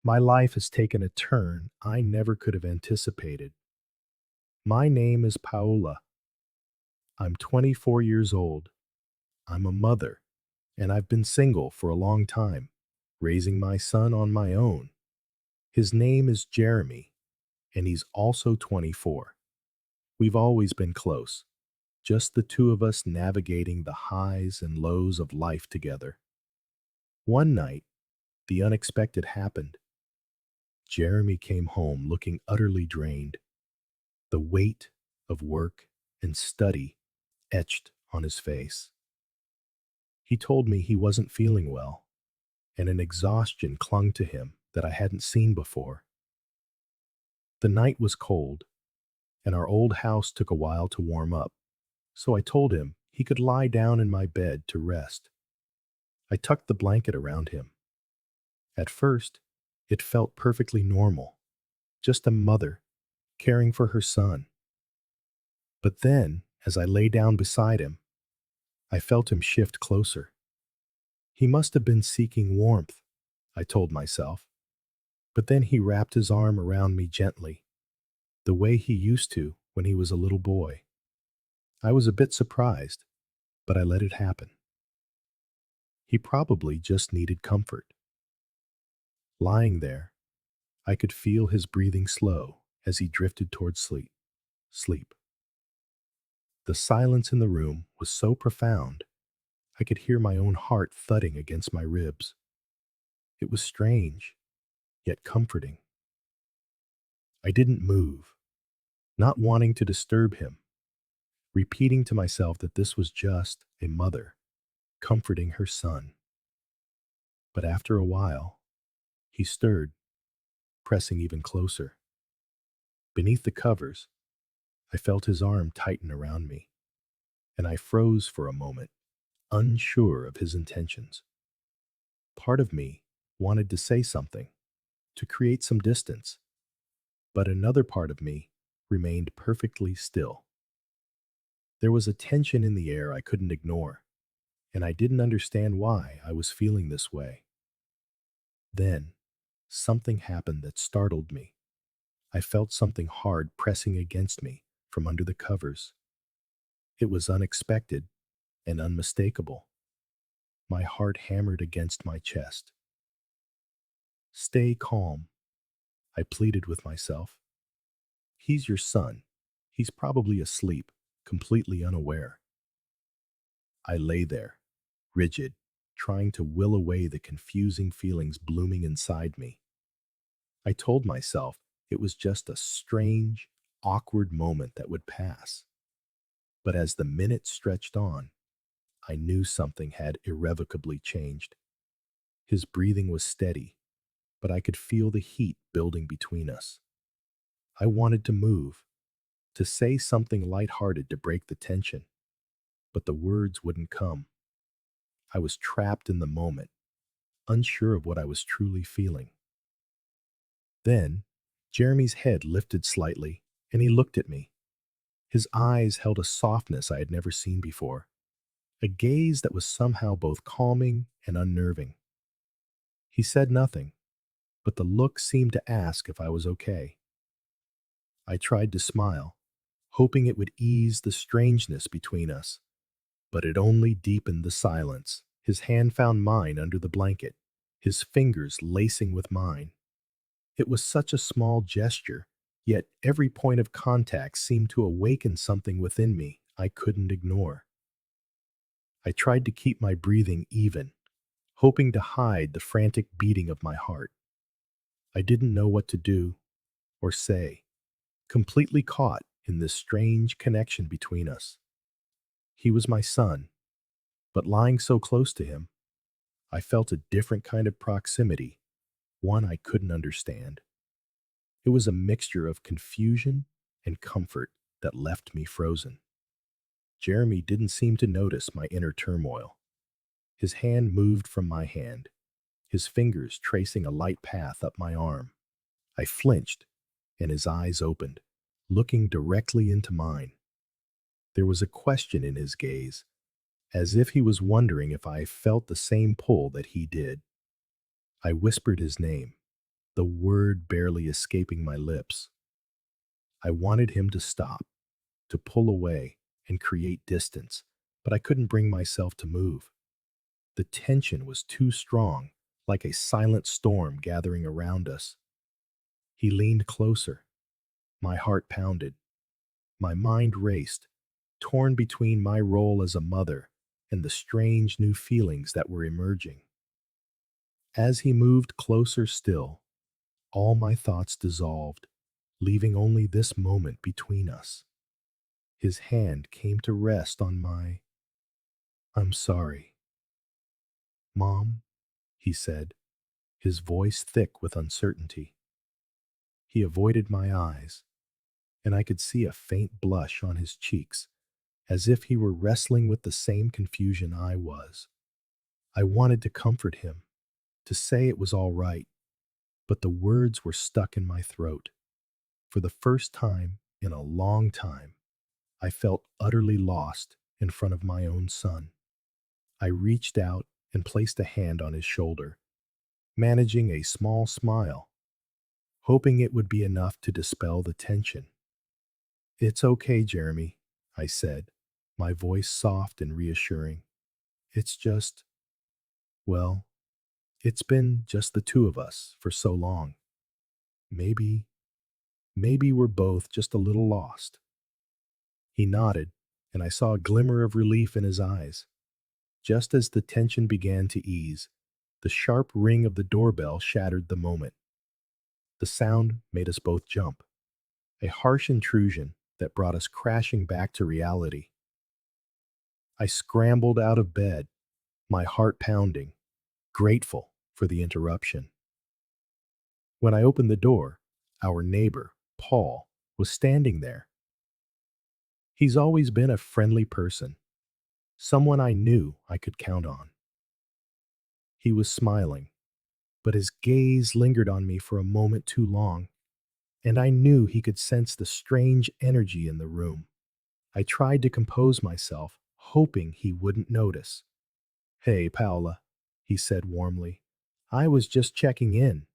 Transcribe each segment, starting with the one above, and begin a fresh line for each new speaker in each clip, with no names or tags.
My life has taken a turn I never could have anticipated. My name is Paola. I'm 24 years old. I'm a mother, and I've been single for a long time, raising my son on my own. His name is Jeremy, and he's also 24. We've always been close, just the two of us navigating the highs and lows of life together. One night, the unexpected happened. Jeremy came home looking utterly drained, the weight of work and study etched on his face. He told me he wasn't feeling well, and an exhaustion clung to him that I hadn't seen before. The night was cold, and our old house took a while to warm up, so I told him he could lie down in my bed to rest. I tucked the blanket around him. At first, it felt perfectly normal, just a mother caring for her son. But then, as I lay down beside him, I felt him shift closer. He must have been seeking warmth, I told myself. But then he wrapped his arm around me gently, the way he used to when he was a little boy. I was a bit surprised, but I let it happen. He probably just needed comfort. Lying there, I could feel his breathing slow as he drifted towards sleep. Sleep. The silence in the room was so profound, I could hear my own heart thudding against my ribs. It was strange, yet comforting. I didn't move, not wanting to disturb him, repeating to myself that this was just a mother comforting her son. But after a while, he stirred, pressing even closer. Beneath the covers, I felt his arm tighten around me, and I froze for a moment, unsure of his intentions. Part of me wanted to say something, to create some distance, but another part of me remained perfectly still. There was a tension in the air I couldn't ignore, and I didn't understand why I was feeling this way. Then, something happened that startled me. I felt something hard pressing against me from under the covers. It was unexpected and unmistakable. My heart hammered against my chest. Stay calm, I pleaded with myself. He's your son. He's probably asleep, completely unaware. I lay there, rigid, trying to will away the confusing feelings blooming inside me. I told myself it was just a strange, awkward moment that would pass. But as the minutes stretched on, I knew something had irrevocably changed. His breathing was steady, but I could feel the heat building between us. I wanted to move, to say something lighthearted to break the tension, but the words wouldn't come. I was trapped in the moment, unsure of what I was truly feeling. Then, Jeremy's head lifted slightly, and he looked at me. His eyes held a softness I had never seen before, a gaze that was somehow both calming and unnerving. He said nothing, but the look seemed to ask if I was okay. I tried to smile, hoping it would ease the strangeness between us, but it only deepened the silence. His hand found mine under the blanket, his fingers lacing with mine. It was such a small gesture, yet every point of contact seemed to awaken something within me I couldn't ignore. I tried to keep my breathing even, hoping to hide the frantic beating of my heart. I didn't know what to do or say, completely caught in this strange connection between us. He was my son, but lying so close to him, I felt a different kind of proximity, one I couldn't understand. It was a mixture of confusion and comfort that left me frozen. Jeremy didn't seem to notice my inner turmoil. His hand moved from my hand, his fingers tracing a light path up my arm. I flinched, and his eyes opened, looking directly into mine. There was a question in his gaze, as if he was wondering if I felt the same pull that he did. I whispered his name, the word barely escaping my lips. I wanted him to stop, to pull away and create distance, but I couldn't bring myself to move. The tension was too strong, like a silent storm gathering around us. He leaned closer. My heart pounded. My mind raced, torn between my role as a mother and the strange new feelings that were emerging. As he moved closer still, all my thoughts dissolved, leaving only this moment between us. His hand came to rest on my, "I'm sorry." "Mom," he said, his voice thick with uncertainty. He avoided my eyes, and I could see a faint blush on his cheeks, as if he were wrestling with the same confusion I was. I wanted to comfort him, to say it was all right, but the words were stuck in my throat. For the first time in a long time, I felt utterly lost in front of my own son. I reached out and placed a hand on his shoulder, managing a small smile, hoping it would be enough to dispel the tension. "It's okay, Jeremy," I said, my voice soft and reassuring. "It's just, well, it's been just the two of us for so long. Maybe, maybe we're both just a little lost." He nodded, and I saw a glimmer of relief in his eyes. Just as the tension began to ease, the sharp ring of the doorbell shattered the moment. The sound made us both jump, a harsh intrusion that brought us crashing back to reality. I scrambled out of bed, my heart pounding, grateful for the interruption. When I opened the door, our neighbor, Paul, was standing there. He's always been a friendly person, someone I knew I could count on. He was smiling, but his gaze lingered on me for a moment too long, and I knew he could sense the strange energy in the room. I tried to compose myself, hoping he wouldn't notice. "Hey, Paola," he said warmly. "I was just checking in.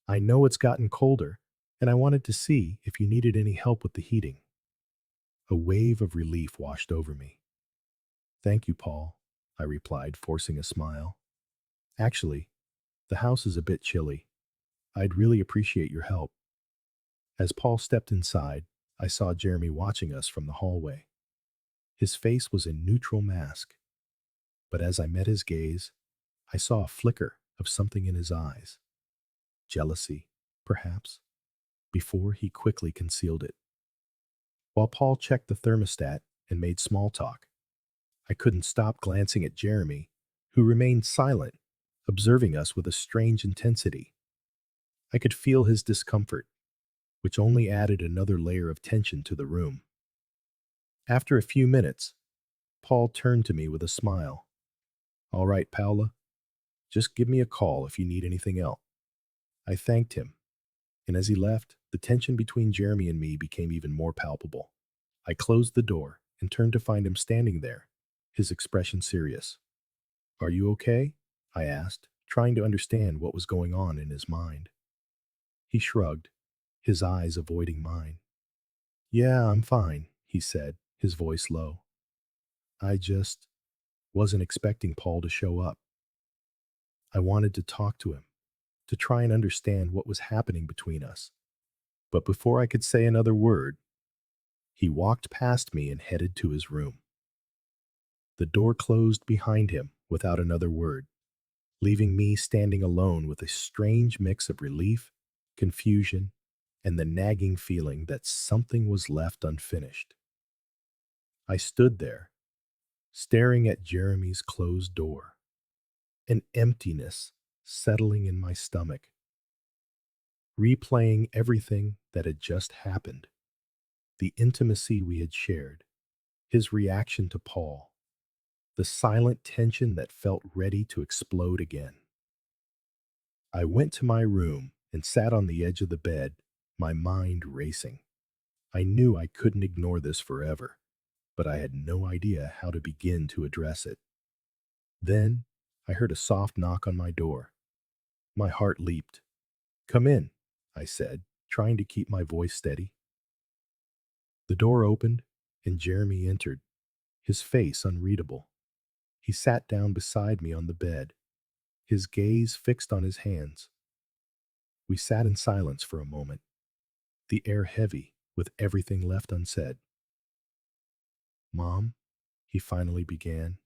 I know it's gotten colder, and I wanted to see if you needed any help with the heating." A wave of relief washed over me. "Thank you, Paul," I replied, forcing a smile. "Actually, the house is a bit chilly. I'd really appreciate your help." As Paul stepped inside, I saw Jeremy watching us from the hallway. His face was a neutral mask, but as I met his gaze, I saw a flicker of something in his eyes. Jealousy, perhaps, before he quickly concealed it. While Paul checked the thermostat and made small talk, I couldn't stop glancing at Jeremy, who remained silent, observing us with a strange intensity. I could feel his discomfort, which only added another layer of tension to the room. After a few minutes, Paul turned to me with a smile. "All right, Paola, just give me a call if you need anything else." I thanked him, and as he left, the tension between Jeremy and me became even more palpable. I closed the door and turned to find him standing there, his expression serious. "Are you okay?" I asked, trying to understand what was going on in his mind. He shrugged, his eyes avoiding mine. "Yeah, I'm fine," he said, his voice low. "I just wasn't expecting Paul to show up. I wanted to talk to him, to try and understand what was happening between us. But before I could say another word, he walked past me and headed to his room. The door closed behind him without another word, leaving me standing alone with a strange mix of relief, confusion, and the nagging feeling that something was left unfinished. I stood there, staring at Jeremy's closed door, an emptiness settling in my stomach, replaying everything that had just happened, the intimacy we had shared, his reaction to Paul, the silent tension that felt ready to explode again. I went to my room and sat on the edge of the bed, my mind racing. I knew I couldn't ignore this forever, but I had no idea how to begin to address it. Then I heard a soft knock on my door. My heart leaped. Come in, I said, trying to keep my voice steady. The door opened, and Jeremy entered, his face unreadable. He sat down beside me on the bed, his gaze fixed on his hands. We sat in silence for a moment, the air heavy with everything left unsaid. Mom, he finally began,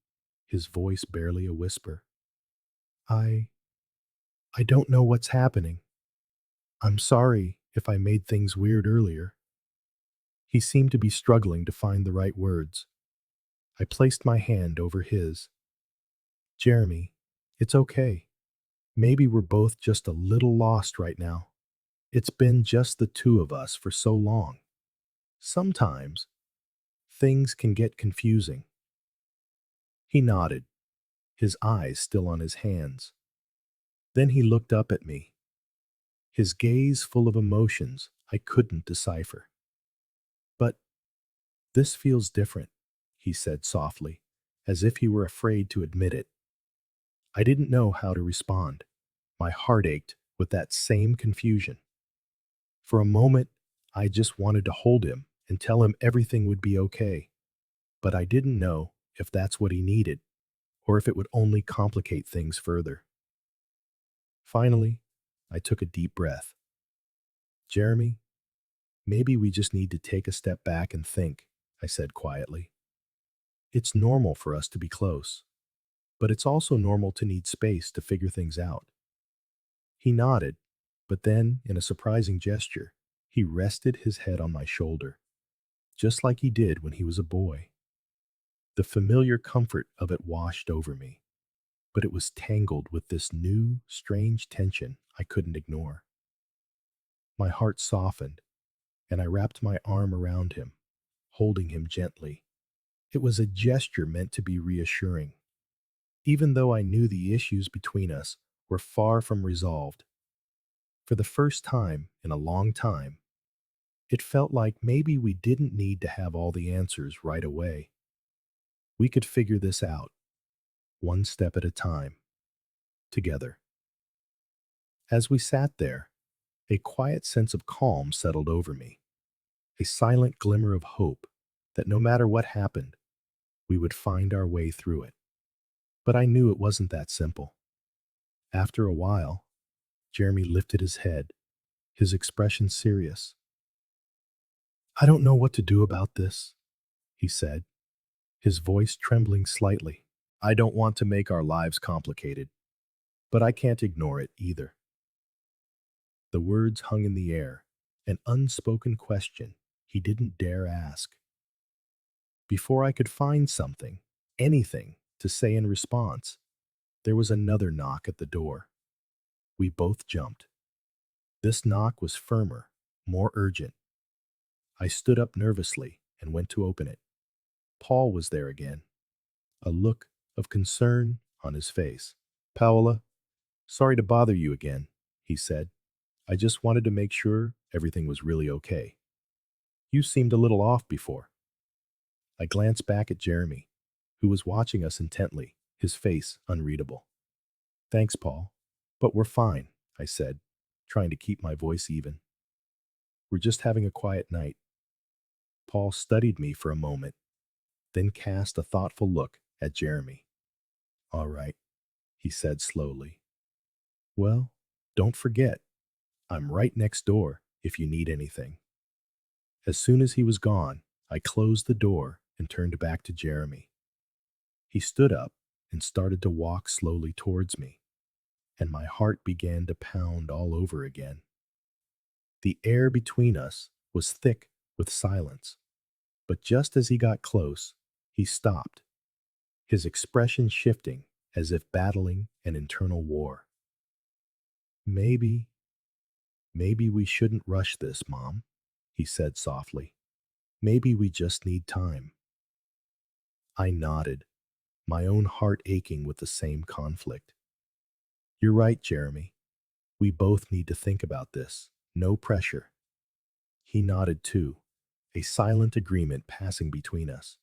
his voice barely a whisper. I I don't know what's happening. I'm sorry if I made things weird earlier. He seemed to be struggling to find the right words. I placed my hand over his. Jeremy, it's okay. Maybe we're both just a little lost right now. It's been just the two of us for so long. Sometimes things can get confusing. He nodded, his eyes still on his hands. Then he looked up at me, his gaze full of emotions I couldn't decipher. But this feels different, he said softly, as if he were afraid to admit it. I didn't know how to respond. My heart ached with that same confusion. For a moment, I just wanted to hold him and tell him everything would be okay. But I didn't know if that's what he needed or if it would only complicate things further. Finally, I took a deep breath. Jeremy, maybe we just need to take a step back and think, I said quietly. It's normal for us to be close, but it's also normal to need space to figure things out. He nodded, but then, in a surprising gesture, he rested his head on my shoulder, just like he did when he was a boy. The familiar comfort of it washed over me, but it was tangled with this new, strange tension I couldn't ignore. My heart softened, and I wrapped my arm around him, holding him gently. It was a gesture meant to be reassuring. Even though I knew the issues between us were far from resolved, for the first time in a long time, it felt like maybe we didn't need to have all the answers right away. We could figure this out, one step at a time, together. As we sat there, a quiet sense of calm settled over me, a silent glimmer of hope that no matter what happened, we would find our way through it. But I knew it wasn't that simple. After a while, Jeremy lifted his head, his expression serious. I don't know what to do about this, he said, his voice trembling slightly. I don't want to make our lives complicated, but I can't ignore it either. The words hung in the air, an unspoken question he didn't dare ask. Before I could find something, anything, to say in response, there was another knock at the door. We both jumped. This knock was firmer, more urgent. I stood up nervously and went to open it. Paul was there again, a look of concern on his face. Paola, sorry to bother you again, he said. I just wanted to make sure everything was really okay. You seemed a little off before. I glanced back at Jeremy, who was watching us intently, his face unreadable. Thanks, Paul. But we're fine, I said, trying to keep my voice even. We're just having a quiet night. Paul studied me for a moment, then cast a thoughtful look at Jeremy. All right, he said slowly. Well, don't forget, I'm right next door if you need anything. As soon as he was gone, I closed the door and turned back to Jeremy. He stood up and started to walk slowly towards me, and my heart began to pound all over again. The air between us was thick with silence, but just as he got close, he stopped, his expression shifting as if battling an internal war. Maybe, maybe we shouldn't rush this, Mom, he said softly. Maybe we just need time. I nodded, my own heart aching with the same conflict. You're right, Jeremy. We both need to think about this. No pressure. He nodded too, a silent agreement passing between us.